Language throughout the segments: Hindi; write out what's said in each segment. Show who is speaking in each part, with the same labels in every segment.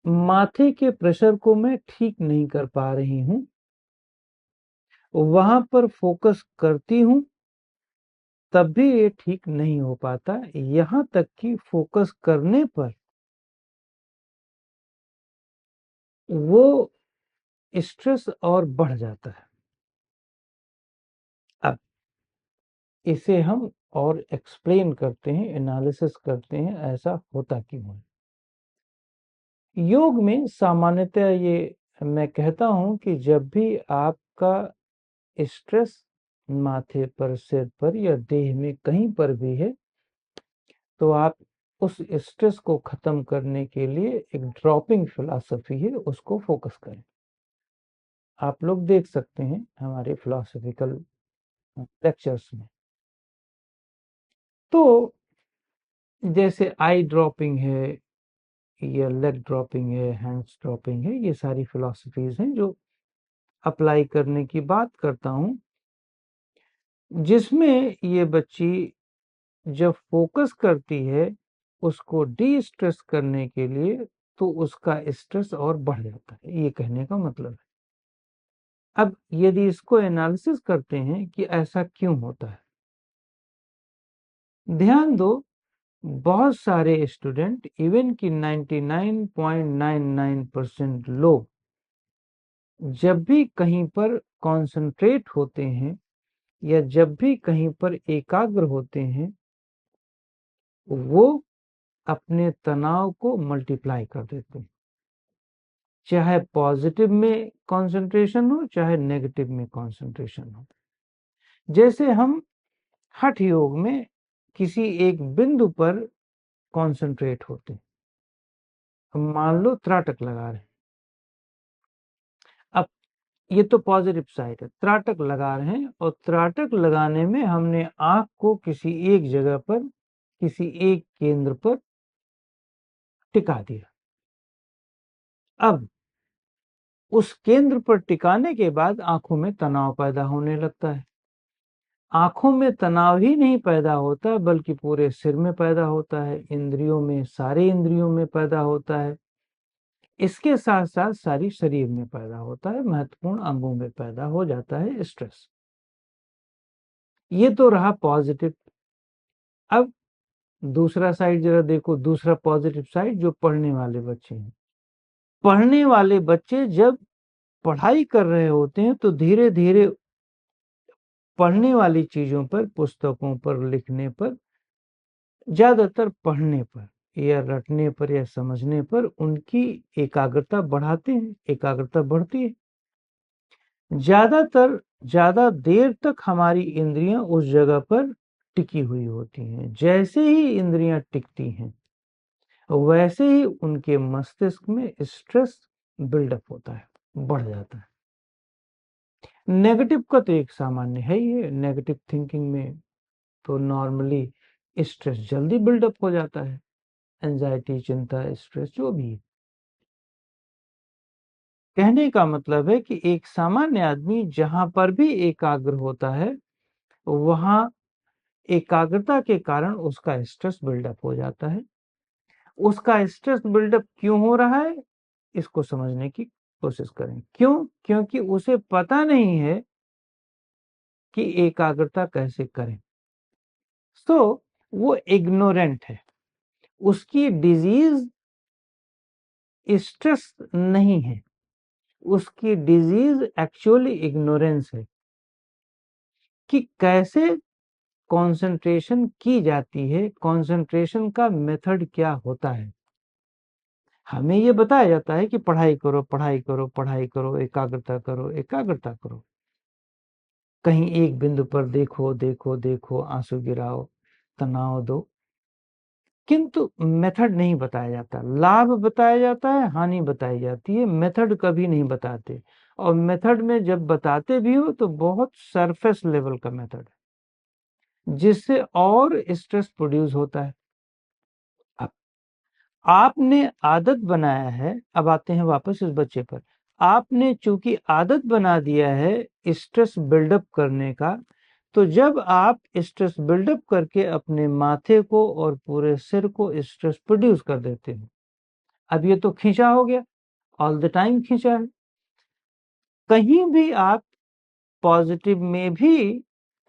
Speaker 1: माथे के प्रेशर को मैं ठीक नहीं कर पा रही हूँ, वहां पर फोकस करती हूँ तब भी ये ठीक नहीं हो पाता, यहाँ तक कि फोकस करने पर वो स्ट्रेस और बढ़ जाता है। अब इसे हम और एक्सप्लेन करते हैं, एनालिसिस करते हैं, ऐसा होता क्यों है। योग में सामान्यतः ये मैं कहता हूं कि जब भी आपका स्ट्रेस माथे पर, सिर पर या देह में कहीं पर भी है, तो आप उस स्ट्रेस को खत्म करने के लिए एक ड्रॉपिंग फिलॉसफी है, उसको फोकस करें। आप लोग देख सकते हैं हमारे फिलोसॉफिकल लेक्चर्स में। तो जैसे आई ड्रॉपिंग है या लेग ड्रॉपिंग है, हैंड्स ड्रॉपिंग है, ये सारी फिलॉसफीज हैं जो अप्लाई करने की बात करता हूं, जिसमें ये बच्ची जब फोकस करती है उसको डी स्ट्रेस करने के लिए, तो उसका स्ट्रेस और बढ़ जाता है, ये कहने का मतलब है। अब यदि इसको एनालिसिस करते हैं कि ऐसा क्यों होता है, ध्यान दो, बहुत सारे स्टूडेंट, इवन कि 99.99% लोग जब भी कहीं पर कंसंट्रेट होते हैं या जब भी कहीं पर एकाग्र होते हैं, वो अपने तनाव को मल्टीप्लाई कर देते हैं, चाहे पॉजिटिव में कंसंट्रेशन हो चाहे नेगेटिव में कंसंट्रेशन हो। जैसे हम हठ योग में किसी एक बिंदु पर कंसंट्रेट होते हैं, हम मान लो त्राटक लगा रहे हैं। अब ये तो पॉजिटिव साइड है, त्राटक लगा रहे हैं और त्राटक लगाने में हमने आंख को किसी एक जगह पर, किसी एक केंद्र पर टिका दिया। अब उस केंद्र पर टिकाने के बाद आंखों में तनाव पैदा होने लगता है। आंखों में तनाव ही नहीं पैदा होता बल्कि पूरे सिर में पैदा होता है, इंद्रियों में, सारे इंद्रियों में पैदा होता है, इसके साथ साथ सारी शरीर में पैदा होता है, महत्वपूर्ण अंगों में पैदा हो जाता है स्ट्रेस। ये तो रहा पॉजिटिव। अब दूसरा साइड जरा देखो, दूसरा पॉजिटिव साइड, जो पढ़ने वाले बच्चे हैं। पढ़ने वाले बच्चे जब पढ़ाई कर रहे होते हैं तो धीरे धीरे पढ़ने वाली चीजों पर, पुस्तकों पर, लिखने पर, ज्यादातर पढ़ने पर या रटने पर या समझने पर उनकी एकाग्रता बढ़ाते हैं, एकाग्रता बढ़ती है। ज्यादातर ज्यादा देर तक हमारी इंद्रियां उस जगह पर टिकी हुई होती हैं। जैसे ही इंद्रियां टिकती हैं वैसे ही उनके मस्तिष्क में स्ट्रेस बिल्डअप होता है, बढ़ जाता है। नेगेटिव का तो एक सामान्य है ही है, नेगेटिव थिंकिंग में तो नॉर्मली स्ट्रेस जल्दी बिल्डअप हो जाता है, एंजाइटी, चिंता, स्ट्रेस जो भी है। कहने का मतलब है कि एक सामान्य आदमी जहां पर भी एकाग्र होता है, वहां एकाग्रता के कारण उसका स्ट्रेस बिल्डअप हो जाता है। उसका स्ट्रेस बिल्डअप क्यों हो रहा है, इसको समझने की कोशिश करें। क्यों? क्योंकि उसे पता नहीं है कि एकाग्रता कैसे करें। सो वो इग्नोरेंट है। उसकी डिजीज स्ट्रेस नहीं है, उसकी डिजीज एक्चुअली इग्नोरेंस है कि कैसे कंसंट्रेशन की जाती है, कंसंट्रेशन का मेथड क्या होता है। हमें ये बताया जाता है कि पढ़ाई करो, पढ़ाई करो, पढ़ाई करो, एकाग्रता करो, एकाग्रता करो, कहीं एक बिंदु पर देखो, देखो, देखो, आंसू गिराओ, तनाव दो, किंतु मेथड नहीं बताया जाता। लाभ बताया जाता है, हानि बताई जाती है, मेथड कभी नहीं बताते। और मेथड में जब बताते भी हो तो बहुत सरफेस लेवल का मेथड है, जिससे और स्ट्रेस प्रोड्यूस होता है। अब आपने आदत बनाया है, अब आते हैं वापस इस बच्चे पर। आपने चूंकि आदत बना दिया है स्ट्रेस बिल्डअप करने का, तो जब आप स्ट्रेस बिल्डअप करके अपने माथे को और पूरे सिर को स्ट्रेस प्रोड्यूस कर देते हो, अब ये तो खींचा हो गया, ऑल द टाइम खींचा है। कहीं भी आप पॉजिटिव में भी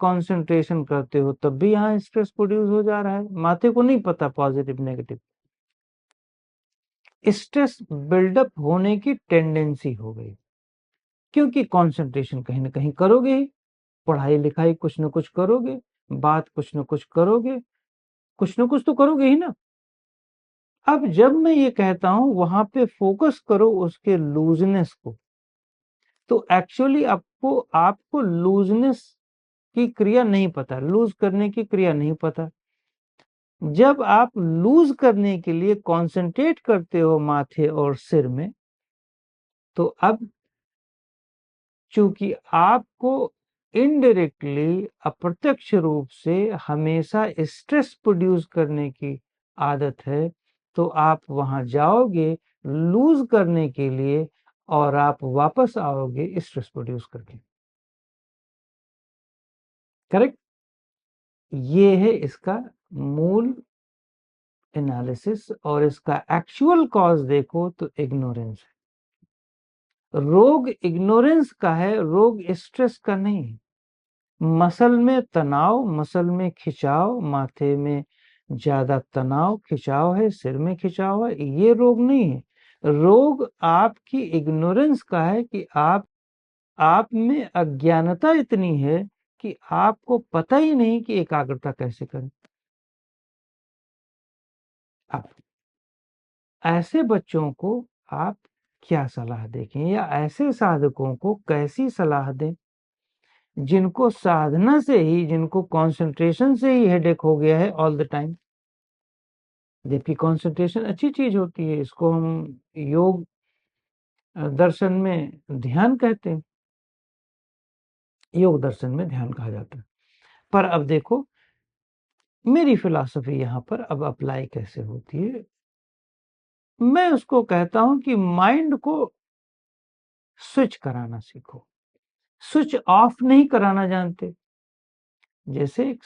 Speaker 1: कंसंट्रेशन करते हो तब भी यहाँ स्ट्रेस प्रोड्यूस हो जा रहा है, माथे को नहीं पता पॉजिटिव नेगेटिव। स्ट्रेस बिल्डअप होने की टेंडेंसी हो गई, क्योंकि कंसंट्रेशन कहीं ना कहीं करोगे ही, पढ़ाई लिखाई कुछ ना कुछ करोगे, बात कुछ ना कुछ करोगे, कुछ ना कुछ तो करोगे ही ना। अब जब मैं ये कहता हूं वहां पे फोकस करो उसके लूजनेस को, तो एक्चुअली आपको आपको लूजनेस की क्रिया नहीं पता, लूज करने की क्रिया नहीं पता। जब आप लूज करने के लिए कंसंट्रेट करते हो माथे और सिर में, तो अब चूंकि आपको इनडायरेक्टली अप्रत्यक्ष रूप से हमेशा स्ट्रेस प्रोड्यूस करने की आदत है, तो आप वहां जाओगे लूज करने के लिए और आप वापस आओगे स्ट्रेस प्रोड्यूस करके। करेक्ट? ये है इसका मूल एनालिसिस, और इसका एक्चुअल कॉज देखो तो इग्नोरेंस है। रोग इग्नोरेंस का है, रोग स्ट्रेस का नहीं है। मसल में तनाव, मसल में खिंचाव, माथे में ज्यादा तनाव खिंचाव है, सिर में खिंचाव है, ये रोग नहीं है। रोग आपकी इग्नोरेंस का है कि आप में अज्ञानता इतनी है कि आपको पता ही नहीं कि एकाग्रता कैसे करें। अब ऐसे बच्चों को आप क्या सलाह दें, या ऐसे साधकों को कैसी सलाह दें जिनको साधना से ही, जिनको कंसंट्रेशन से ही हेडेक हो गया है ऑल द टाइम। जबकि कंसंट्रेशन अच्छी चीज होती है, इसको हम योग दर्शन में ध्यान कहते हैं, योग दर्शन में ध्यान कहा जाता है। पर अब देखो मेरी फिलॉसफी यहाँ पर अब अप्लाई कैसे होती है। मैं उसको कहता हूं कि माइंड को स्विच कराना सीखो। स्विच ऑफ नहीं कराना जानते। जैसे एक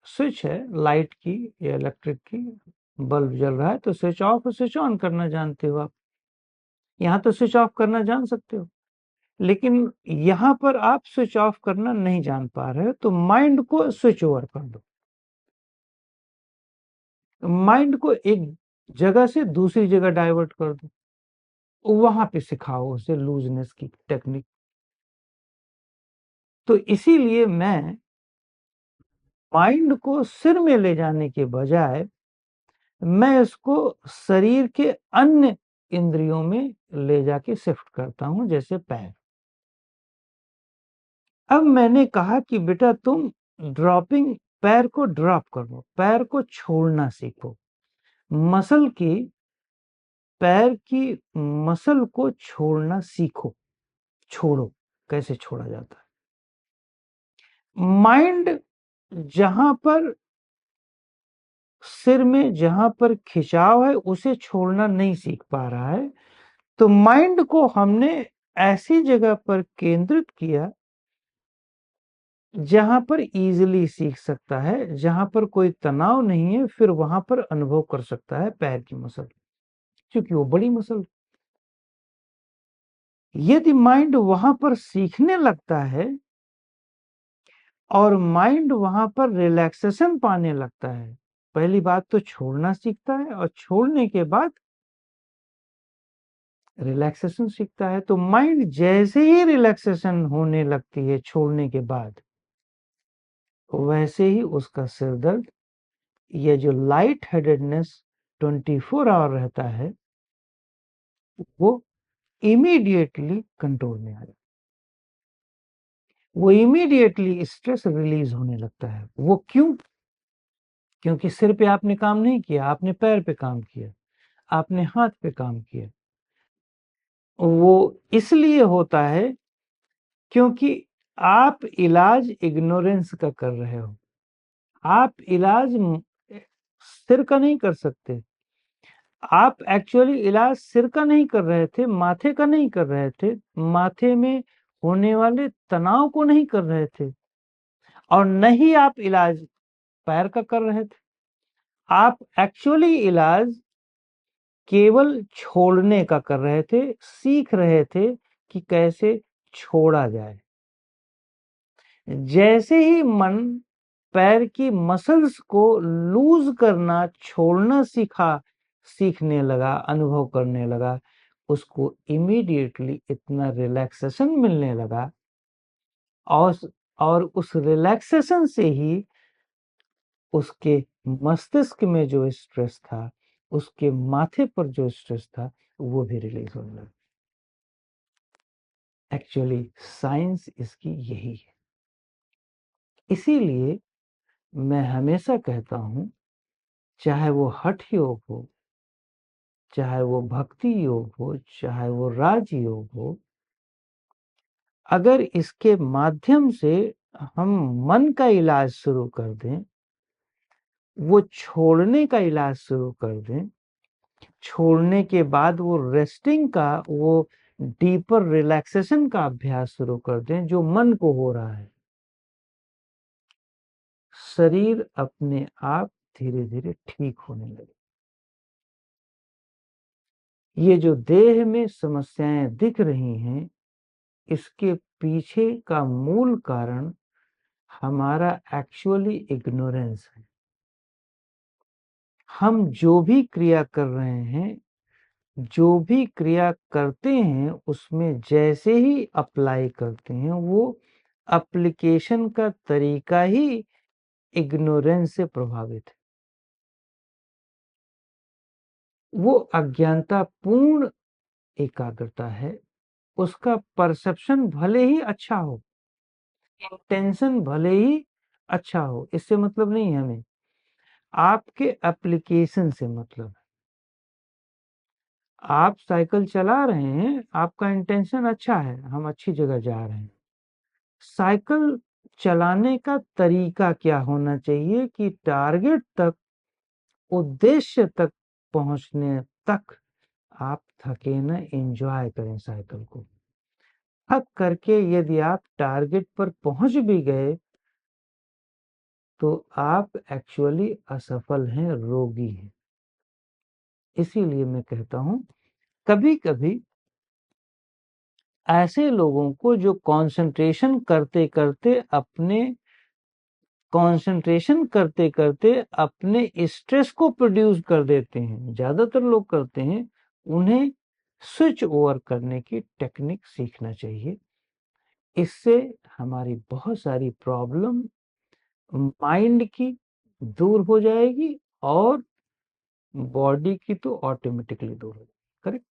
Speaker 1: स्विच है लाइट की या इलेक्ट्रिक की, बल्ब जल रहा है तो स्विच ऑफ और स्विच ऑन करना जानते हो आप। यहाँ तो स्विच ऑफ करना जान सकते हो, लेकिन यहाँ पर आप स्विच ऑफ करना नहीं जान पा रहे हो, तो माइंड को स्विच ओवर कर दो। माइंड को एक जगह से दूसरी जगह डाइवर्ट कर दो, वहां पे सिखाओ उसे लूजनेस की टेक्निक। तो इसीलिए मैं माइंड को सिर में ले जाने के बजाय मैं इसको शरीर के अन्य इंद्रियों में ले जाके शिफ्ट करता हूं, जैसे पैर। अब मैंने कहा कि बेटा तुम ड्रॉपिंग, पैर को ड्रॉप करो, पैर को छोड़ना सीखो। मसल की, पैर की मसल को छोड़ना सीखो। छोड़ो, कैसे छोड़ा जाता है। माइंड जहां पर, सिर में जहां पर खिंचाव है उसे छोड़ना नहीं सीख पा रहा है, तो माइंड को हमने ऐसी जगह पर केंद्रित किया जहां पर इजीली सीख सकता है, जहां पर कोई तनाव नहीं है, फिर वहां पर अनुभव कर सकता है पैर की मसल, क्योंकि वो बड़ी मसल। यदि माइंड वहां पर सीखने लगता है और माइंड वहां पर रिलैक्सेशन पाने लगता है, पहली बात तो छोड़ना सीखता है, और छोड़ने के बाद रिलैक्सेशन सीखता है। तो माइंड जैसे ही रिलैक्सेशन होने लगती है छोड़ने के बाद, वैसे ही उसका सिर दर्द, ये जो लाइट हेडेडनेस 24 आवर रहता है, वो इमीडिएटली कंट्रोल में आ जाता है। वो इमीडिएटली स्ट्रेस रिलीज होने लगता है। वो क्यों? क्योंकि सिर पे आपने काम नहीं किया, आपने पैर पे काम किया, आपने हाथ पे काम किया। वो इसलिए होता है क्योंकि आप इलाज इग्नोरेंस का कर रहे हो। आप इलाज सिर का नहीं कर सकते। आप एक्चुअली इलाज सिर का नहीं कर रहे थे, माथे का नहीं कर रहे थे, माथे में होने वाले तनाव को नहीं कर रहे थे, और न ही आप इलाज पैर का कर रहे थे। आप एक्चुअली इलाज केवल छोड़ने का कर रहे थे, सीख रहे थे कि कैसे छोड़ा जाए। जैसे ही मन पैर की मसल्स को लूज करना, छोड़ना सीखने लगा, अनुभव करने लगा, उसको इमीडिएटली इतना रिलैक्सेशन मिलने लगा, और उस रिलैक्सेशन से ही उसके मस्तिष्क में जो स्ट्रेस था, उसके माथे पर जो स्ट्रेस था, वो भी रिलीज होने लगा। एक्चुअली साइंस इसकी यही है। इसीलिए मैं हमेशा कहता हूं, चाहे वो हठ योग हो, चाहे वो भक्ति योग हो, चाहे वो राजयोग हो, अगर इसके माध्यम से हम मन का इलाज शुरू कर दें, वो छोड़ने का इलाज शुरू कर दें, छोड़ने के बाद वो रेस्टिंग का, वो डीपर रिलैक्सेशन का अभ्यास शुरू कर दें जो मन को हो रहा है, शरीर अपने आप धीरे धीरे ठीक होने लगे। ये जो देह में समस्याएं दिख रही हैं, इसके पीछे का मूल कारण हमारा एक्चुअली इग्नोरेंस है। हम जो भी क्रिया कर रहे हैं, जो भी क्रिया करते हैं, उसमें जैसे ही अप्लाई करते हैं, वो एप्लीकेशन का तरीका ही इग्नोरेंस से प्रभावित है। वो अज्ञानता पूर्ण एकाग्रता है। उसका परसेप्शन भले ही अच्छा हो, इंटेंशन भले ही अच्छा हो, इससे मतलब नहीं है हमें, आपके एप्लीकेशन से मतलब है। आप साइकिल चला रहे हैं, आपका इंटेंशन अच्छा है, हम अच्छी जगह जा रहे हैं। साइकिल चलाने का तरीका क्या होना चाहिए कि टारगेट तक, उद्देश्य तक पहुंचने तक आप थके न, एंजॉय करें साइकिल को। थक करके यदि आप टारगेट पर पहुंच भी गए, तो आप एक्चुअली असफल हैं, रोगी हैं। इसीलिए मैं कहता हूं, कभी कभी ऐसे लोगों को जो कंसंट्रेशन करते करते अपने स्ट्रेस को प्रोड्यूस कर देते हैं, ज्यादातर लोग करते हैं, उन्हें स्विच ओवर करने की टेक्निक सीखना चाहिए। इससे हमारी बहुत सारी प्रॉब्लम माइंड की दूर हो जाएगी, और बॉडी की तो ऑटोमेटिकली दूर हो जाएगी। करेक्ट।